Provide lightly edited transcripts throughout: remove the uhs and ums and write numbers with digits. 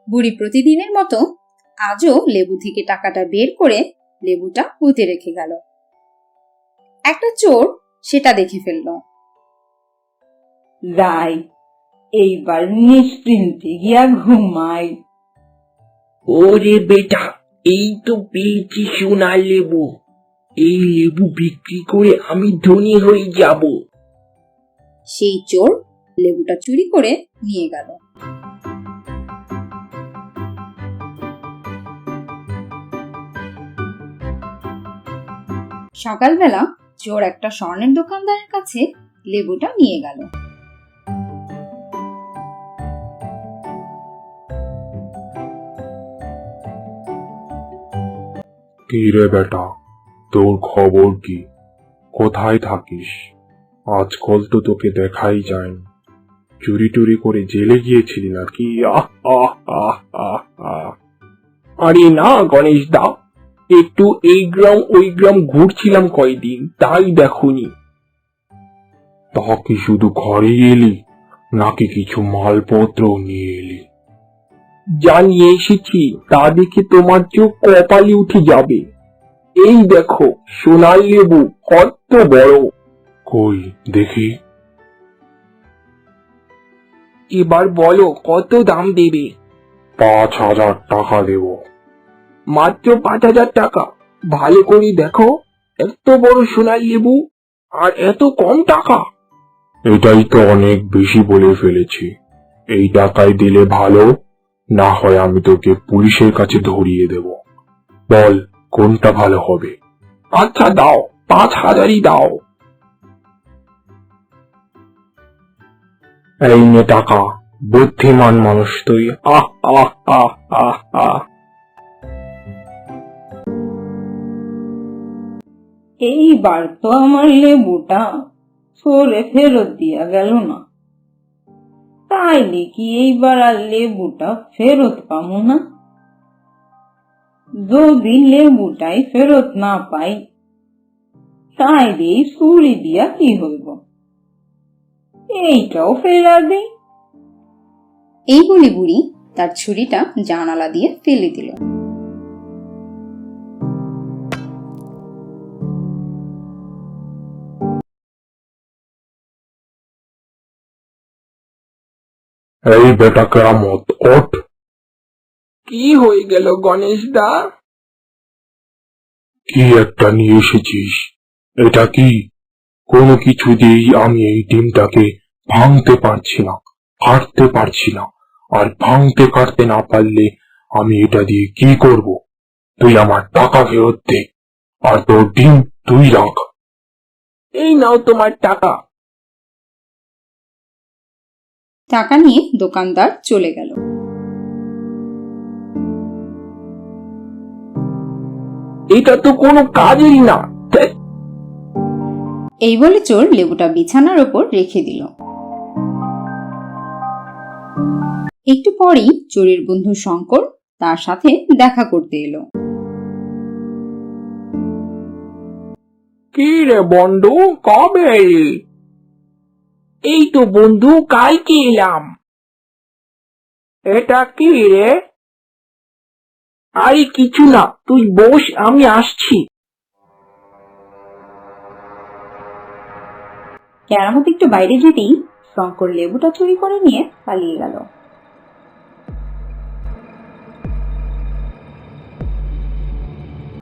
বুড়ি প্রতিদিনের মতো আজও লেবু থেকে টাকাটা বের করে লেবুটা পুঁতে রেখে গেল। একটা চোর সেটা দেখে ফেলল। যাই, এইবার নিশ্চিন্তে গিয়া ঘুমাই। ওরে বেটা, এই তো পেয়েছি সোনা লেবু। এই লেবু বিক্রি করে আমি ধনী হয়ে যাব। সেই চোর লেবুটা চুরি করে নিয়ে গেল। সকালবেলা চোর একটা স্বর্ণের দোকানদারের কাছে লেবুটা নিয়ে গেল। কি রে বেটা, তোর খবর কি? কোথায় থাকিস? আজকাল তো তোকে দেখাই যায় না। চুরি টুরি করে জেলে গিয়েছিলি নাকি? আরে না গণেশ দা, একটু এই গ্রাম ওই গ্রাম ঘুরছিলাম কয়দিন, তাই দেখুনি। তা কি শুধু ঘরে এলি নাকি কিছু মালপত্র নিয়ে এলি? যা নিয়ে এসেছি তা দেখে তোমার চোখ কপালে উঠে যাবে। এই দেখো সোনার লেবু, কত বড়। কই দেখি। এবার বলো কত দাম দেবে? 5,000 টাকা দেব। মাত্র 5,000 টাকা? ভালো করে দেখো, এত বড় সোনার লেবু আর এত কম টাকা। এটাই তো অনেক বেশি বলে ফেলেছি। এই টাকায় দিলে ভালো, না হয় আমি তোকে পুলিশের কাছে ধরিয়ে দেব। বল কোনটা ভালো হবে? আচ্ছা দাও, 5,000ই দাও। এই নে টাকা, বুদ্ধিমান মানুষ তুই। আহ আহ আহ আহ আহ। এইবার তো আমার লেবুটা চোরে ফেরত দিয়া গেল না, তাইলে কি এইবার আর লেবুটা ফেরত পাবো না? যদি লেবুটাই ফেরত না পাই, তাইলে চুরি দিয়া কি হইব? এইটাও ফেরা দেই। এই বলে বুড়ি তার ছুরিটা জানালা দিয়ে ফেলে দিল। এই বেটা কেরামত, ওঠ। কি হয়ে গেল গণেশ দা? কি একটা নিয়ে এসেছিস? এটা কি? কোনো কিছুতেই আমি এই ডিমটাকে ভাঙতে পারছি না, কাটতে পারছি না। আর ভাঙতে কাটতে না পারলে আমি এটা দিয়ে কি করব? তুই আমার টাকা ফেরত দে, আর তোর ডিম তুই রাখ। এই নাও তোমার টাকা। টাকা নিয়ে দোকানদার চলে গেল। এটা তো কোনো কাজেরই না। ধ্যাৎ। এই বলে চোর লেবুটা বিছানার ওপর রেখে দিল। একটু পরেই চোরের বন্ধু শঙ্কর তার সাথে দেখা করতে এলো। কি রে বন্ধু, কবে এলি? এই তো বন্ধু কালকে এলাম। এটা কি রে? আরে কিছু না, তুই বস, আমি আসছি। কেরামত একটু বাইরে যেতেই শঙ্কর লেবুটা চুরি করে নিয়ে পালিয়ে গেল।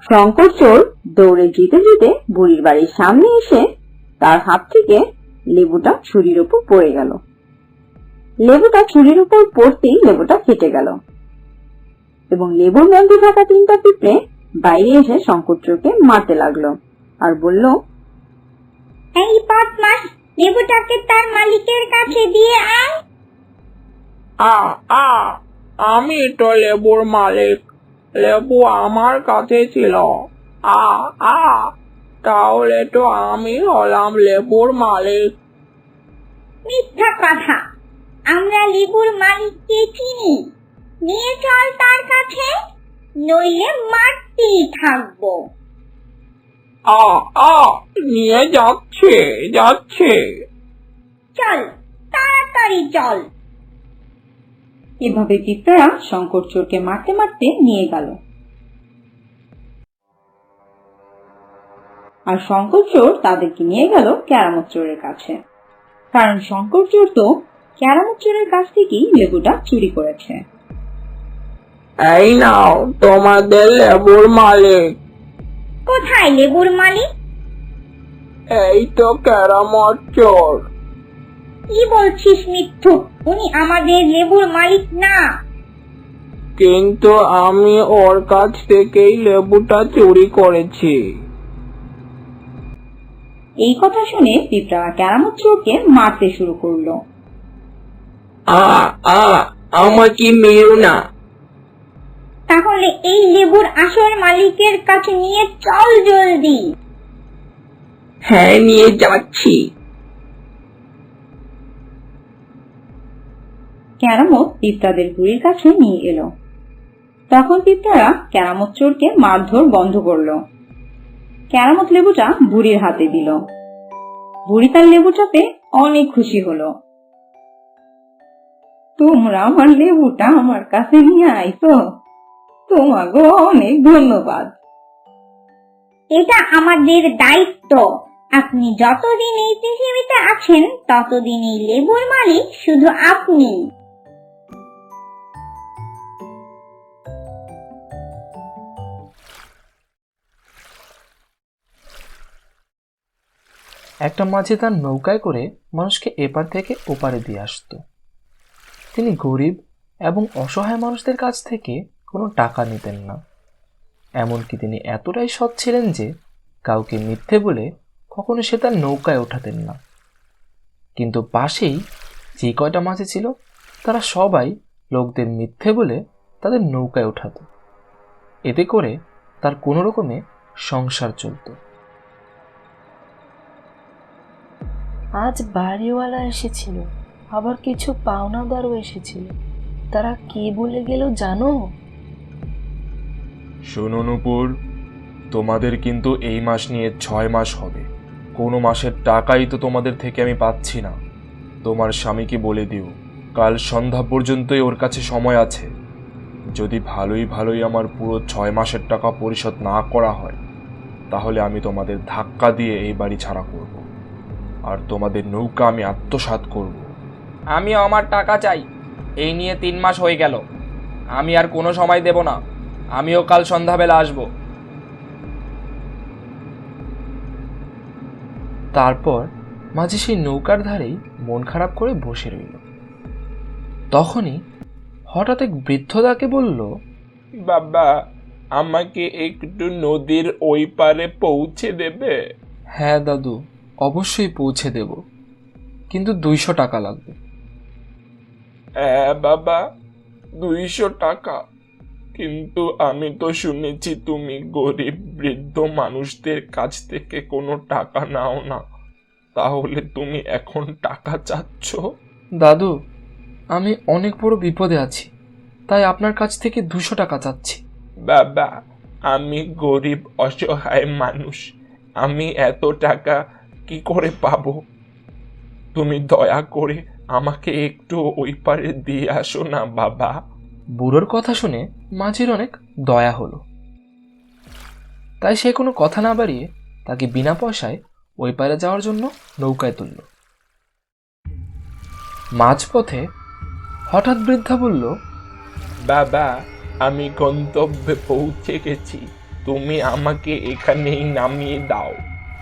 শঙ্কর চোর দৌড়ে যেতে যেতে বুড়ির বাড়ির সামনে এসে তার হাত থেকে লেবুটা ছুরির উপর পড়ে গেল। লেবুটা ছুরির উপর পড়তেই লেবুটা কেটে গেল এবং লেবুর মধ্যে থাকা 3টা পিঁপড়ে বাইরে এসে শঙ্কর চোরকে মারতে লাগলো আর বলল, এই বদমাস, লেবুটাকে তার মালিকের কাছে দিয়ে আয়। আমি তো লেবুর মালিক, লেবু আমার কাছে ছিল। তাহলে তো আমি হলাম লেবুর মালিক। মিথ্যা কথা, আমরা লেবুর মালিককে চিনি। নিয়ে চল তার কাছে, নইলে মারতেই থাকবো। নিয়ে যাচ্ছে। চল, তাড়াতাড়ি চল। এভাবে পিঁপড়ারা শঙ্কর চোরকে মারতে মারতে নিয়ে গেল। আর শঙ্কর চোর তাদেরকে নিয়ে গেল কেরামত চোরের কাছে, কারণ শঙ্কর চোর তো কেরামত চোরের কাছ থেকেই লেবুটা চুরি করেছে। এই নাও তোমাদের লেবুর মালিক। কোথায় লেবুর মালিক? এই তো কেরামত চোর। কি বলছিস মিথ্যুক? উনি আমাদের লেবুর মালিক না। কিন্তু আমি ওর কাছ থেকেই লেবুটা চুরি করেছি। এই কথা শুনে পিঁপড়ারা কেরামত চোরকে মারতে শুরু করলো। আমাকে মেরো না। তাহলে এই লেবুর আসল মালিকের কাছে নিয়ে চল জলদি। হ্যাঁ, নিয়ে যাচ্ছি। কেরামত পিঁপড়াদের বুড়ির কাছে নিয়ে এলো। তখন পিঁপড়ারা কেরামত চোরকে মারধর বন্ধ করলো। কেরামত লেবুটা বুড়ির হাতে দিল। বুড়ি তার লেবুটা পেয়ে অনেক খুশি হলো। তোমরা আমার লেবুটা আমার কাছে নিয়ে আইছো, তোমাকে অনেক ধন্যবাদ। এটা আমাদের দায়িত্ব। আপনি যতদিন এই পৃথিবীতে আছেন ততদিন এই লেবুর মালিক শুধু আপনি। একটা মাঝি তার নৌকায় করে মানুষকে এপার থেকে ওপারে দিয়ে আসতো। তিনি গরিব এবং অসহায় মানুষদের কাছ থেকে কোনো টাকা নিতেন না। এমনকি তিনি এতটাই সৎ ছিলেন যে কাউকে মিথ্যে বলে কখনো সে তার নৌকায় ওঠাতেন না। কিন্তু পাশেই যে কয়টা মাঝি ছিল তারা সবাই লোকদের মিথ্যে বলে তাদের নৌকায় ওঠাতো। এতে করে তার কোনো রকমে সংসার চলত। আজ বাড়িওয়ালা এসেছিল, আবার কিছু পাওনাদারও এসেছিল। তারা কি বলে গেল জানো? শোনো নূপুর, তোমাদের কিন্তু এই মাস নিয়ে 6 মাস হবে। কোনো মাসের টাকাই তো তোমাদের থেকে আমি পাচ্ছি না। তোমার স্বামীকে বলে দিও কাল সন্ধ্যা পর্যন্তই ওর কাছে সময় আছে। যদি ভালোই আমার পুরো 6 মাসের টাকা পরিশোধ না করা হয় তাহলে আমি তোমাদের ধাক্কা দিয়ে এই বাড়ি ছাড়া করব, আর তোমাদের নৌকা আমি আত্মসাৎ করব। আমি আমার টাকা চাই। এই নিয়ে 3 মাস হয়ে গেল। আমি আর কোনো সময় দেব না। আমিও কাল সন্ধ্যাবেলা আসব। তারপর মাঝি সেই নৌকার ধারেই মন খারাপ করে বসে রইল। তখনই হঠাৎ এক বৃদ্ধ তাকে বলল, বাবা, আমাকে একটু নদীর ওই পারে পৌঁছে দেবে? হ্যাঁ দাদু, অবশ্যই পৌঁছে দেব, কিন্তু 200 টাকা লাগবে। হ্যাঁ বাবা, 200 টাকা। কিন্তু আমি তো শুনেছি তুমি গরিব বৃদ্ধ মানুষদের কাছ থেকে কোনো টাকা নাও না। তাহলে তুমি এখন টাকা চাচ্ছ? দাদু, আমি অনেক বড় বিপদে আছি, তাই আপনার কাছ থেকে 200 টাকা চাচ্ছি। বাবা, আমি গরিব অসহায় মানুষ। আমি এত টাকা কি করে পাবো? তুমি দয়া করে আমাকে একটু ওই পারে দিয়ে আসো না বাবা। বুড়োর কথা শুনে মাঝির অনেক দয়া হলো, তাই সে কোনো কথা না বাড়িয়ে তাকে বিনা পয়সায় ওই পারে যাওয়ার জন্য নৌকায় তুলল। মাঝপথে হঠাৎ বৃদ্ধা বলল, বাবা, আমি গন্তব্যে পৌঁছে গেছি। তুমি আমাকে এখানেই নামিয়ে দাও।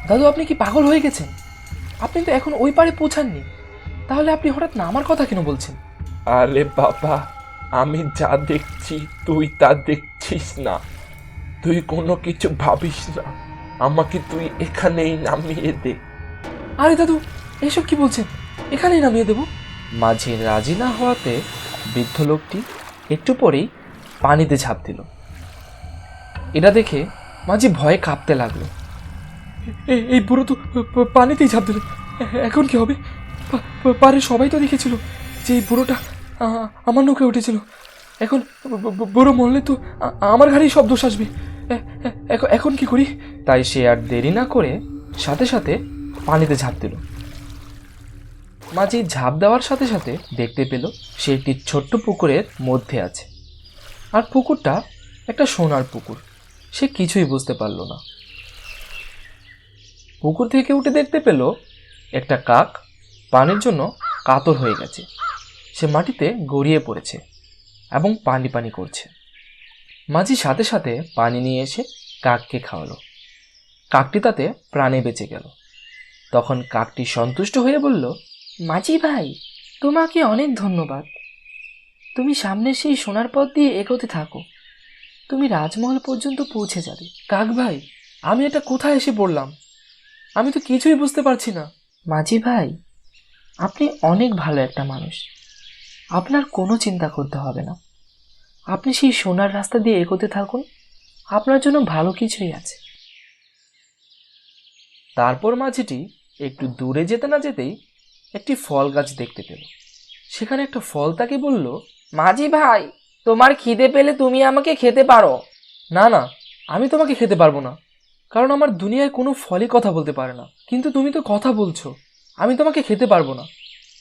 দাদু, আপনি কি পাগল হয়ে গেছেন? আপনি তো এখন ওই পারে পৌঁছাননি, তাহলে আপনি হঠাৎ নামার কথা কেন বলছেন? আরে বাবা, আমি যা দেখছি তুই তা দেখছিস না। তুই কোনো কিছু ভাবিস না, আমাকে তুই এখানেই নামিয়ে দে। আরে দাদু, এসব কি বলছেন? এখানেই নামিয়ে দেব? মাঝি রাজি না হওয়াতে বৃদ্ধ লোকটি একটু পরেই পানিতে ঝাঁপ দিল। এটা দেখে মাঝি ভয়ে কাঁপতে লাগলো। এই বুড়ো তো পানিতেই ঝাঁপ দিল, এখন কি হবে? পারে সবাই তো দেখেছিল যে এই বুড়োটা আমার নৌকায় উঠেছিল। এখন বুড়ো মরলে তো আমার ঘাড়েই সব দোষ আসবে। এখন কি করি? তাই সে আর দেরি না করে সাথে সাথে পানিতে ঝাঁপ দিল। মাঝি ঝাঁপ দেওয়ার সাথে সাথে দেখতে পেল সে একটি ছোট্ট পুকুরের মধ্যে আছে, আর পুকুরটা একটা সোনার পুকুর। সে কিছুই বুঝতে পারল না। পুকুর থেকে উঠে দেখতে পেল একটা কাক পানির জন্য কাতর হয়ে গেছে। সে মাটিতে গড়িয়ে পড়েছে এবং পানি পানি করছে। মাঝি সাথে সাথে পানি নিয়ে এসে কাককে খাওয়ালো। কাকটি তাতে প্রাণে বেঁচে গেল। তখন কাকটি সন্তুষ্ট হয়ে বলল, মাঝি ভাই, তোমাকে অনেক ধন্যবাদ। তুমি সামনে সেই সোনার পথ দিয়ে এগোতে থাকো, তুমি রাজমহল পর্যন্ত পৌঁছে যাবে। কাক ভাই, আমি এটা কোথায় এসে পড়লাম? আমি তো কিছুই বুঝতে পারছি না। মাঝি ভাই, আপনি অনেক ভালো একটা মানুষ, আপনার কোনো চিন্তা করতে হবে না। আপনি সেই সোনার রাস্তা দিয়ে এগোতে থাকুন, আপনার জন্য ভালো কিছুই আছে। তারপর মাঝিটি একটু দূরে যেতে না যেতেই একটি ফল গাছ দেখতে পেল। সেখানে একটা ফল তাকে বলল, মাঝি ভাই, তোমার খিদে পেলে তুমি আমাকে খেতে পারো। না না, আমি তোমাকে খেতে পারবো না, কারণ আমার দুনিয়ায় কোনো ফলই কথা বলতে পারে না। কিন্তু তুমি তো কথা বলছো, আমি তোমাকে খেতে পারবো না।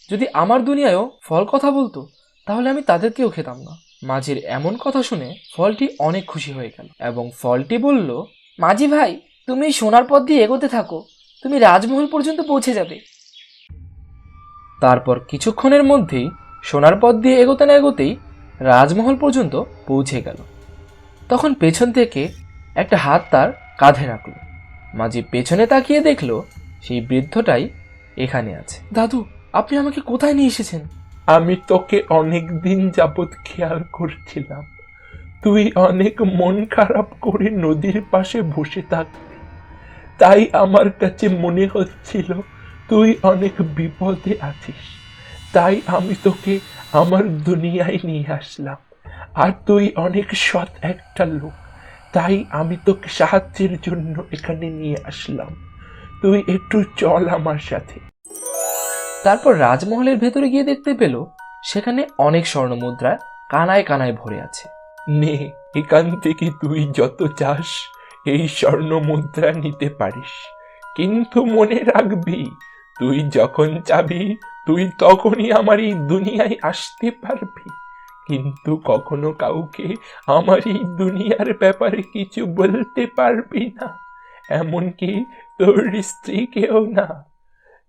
যদি আমার দুনিয়ায়ও ফল কথা বলতো তাহলে আমি তাদেরকেও খেতাম না। মাঝির এমন কথা শুনে ফলটি অনেক খুশি হয়ে গেল এবং ফলটি বলল, মাঝি ভাই, তুমি সোনার পথ দিয়ে এগোতে থাকো, তুমি রাজমহল পর্যন্ত পৌঁছে যাবে। তারপর কিছুক্ষণের মধ্যেই সোনার পথ দিয়ে এগোতে না এগোতেই রাজমহল পর্যন্ত পৌঁছে গেল। তখন পেছন থেকে একটা হাত তার কাঁধে রাখল। মাঝি পেছনে তাকিয়ে দেখল সেই বৃদ্ধটাই এখানে আছে। দাদু, আপনি আমাকে কোথায় নিয়ে এসেছেন? আমি তোকে অনেক দিন যাবৎ খেয়াল করছিলাম। তুই অনেক মন খারাপ করে নদীর পাশে বসে থাকবি, তাই আমার কাছে মনে হচ্ছিল তুই অনেক বিপদে আছিস। তাই আমি তোকে আমার দুনিয়ায় নিয়ে আসলাম। আর তুই অনেক সৎ একটা লোক, তাই আমি তোকে সাহায্যের জন্য এখানে নিয়ে আসলাম। তুই একটু চল আমার সাথে। তারপর রাজমহলের ভেতরে গিয়ে দেখতে পেল সেখানে অনেক স্বর্ণমুদ্রা কানায় কানায় ভরে আছে। নে, এখান থেকে তুই যত চাস এই স্বর্ণ মুদ্রা নিতে পারিস, কিন্তু মনে রাখবি তুই যখন চাবি তুই তখনই আমার এই দুনিয়ায় আসতে পারবি, কিন্তু কখনো কাউকে আমার এই দুনিয়ার ব্যাপারে কিছু বলতে পারবি না, এমনকি তোর স্ত্রীকেও না।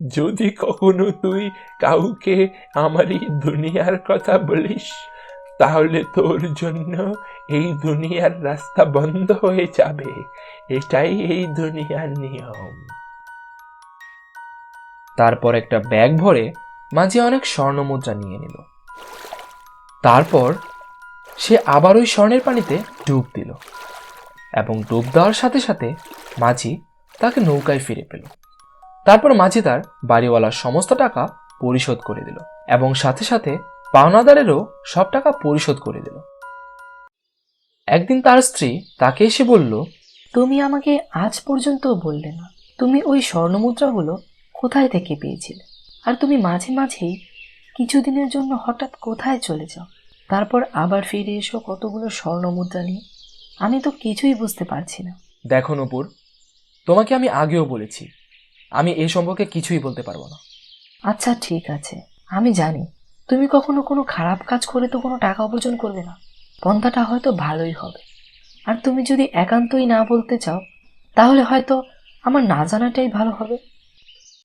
যদি কখনো তুই কাউকে আমার এই দুনিয়ার কথা বলিস তাহলে তোর জন্য এই দুনিয়ার রাস্তা বন্ধ হয়ে যাবে। এটাই এই দুনিয়ার নিয়ম। তারপর একটা ব্যাগ ভরে মাঝি অনেক স্বর্ণমুদ্রা নিয়ে নিল। তারপর সে আবার ওই স্বর্ণের পানিতে ডুব দিল এবং ডুব দেওয়ার সাথে সাথে মাঝি তাকে নৌকায় ফিরে পেল। তারপর মাঝি তার বাড়িওয়ালার সমস্ত টাকা পরিশোধ করে দিল এবং সাথে সাথে পাওনাদারেরও সব টাকা পরিশোধ করে দিল। একদিন তার স্ত্রী তাকে এসে বলল, তুমি আমাকে আজ পর্যন্ত বললে না তুমি ওই স্বর্ণমুদ্রাগুলো কোথায় থেকে পেয়েছিলে, আর তুমি মাঝে মাঝেই কিছুদিনের জন্য হঠাৎ কোথায় চলে যাও, তারপর আবার ফিরে এসো কতগুলো স্বর্ণমুদ্রা নিয়ে। আমি তো কিছুই বুঝতে পারছি না। দেখো নূপুর, তোমাকে আমি আগেও বলেছি আমি এই সম্পর্কে কিছুই বলতে পারবো না। আচ্ছা ঠিক আছে, আমি জানি তুমি কখনো কোনো খারাপ কাজ করে তো কোনো টাকা উপার্জন করবে না, পন্থাটা হয়তো ভালোই হবে। আর তুমি যদি একান্তই না বলতে চাও তাহলে হয়তো আমার না জানাটাই ভালো হবে।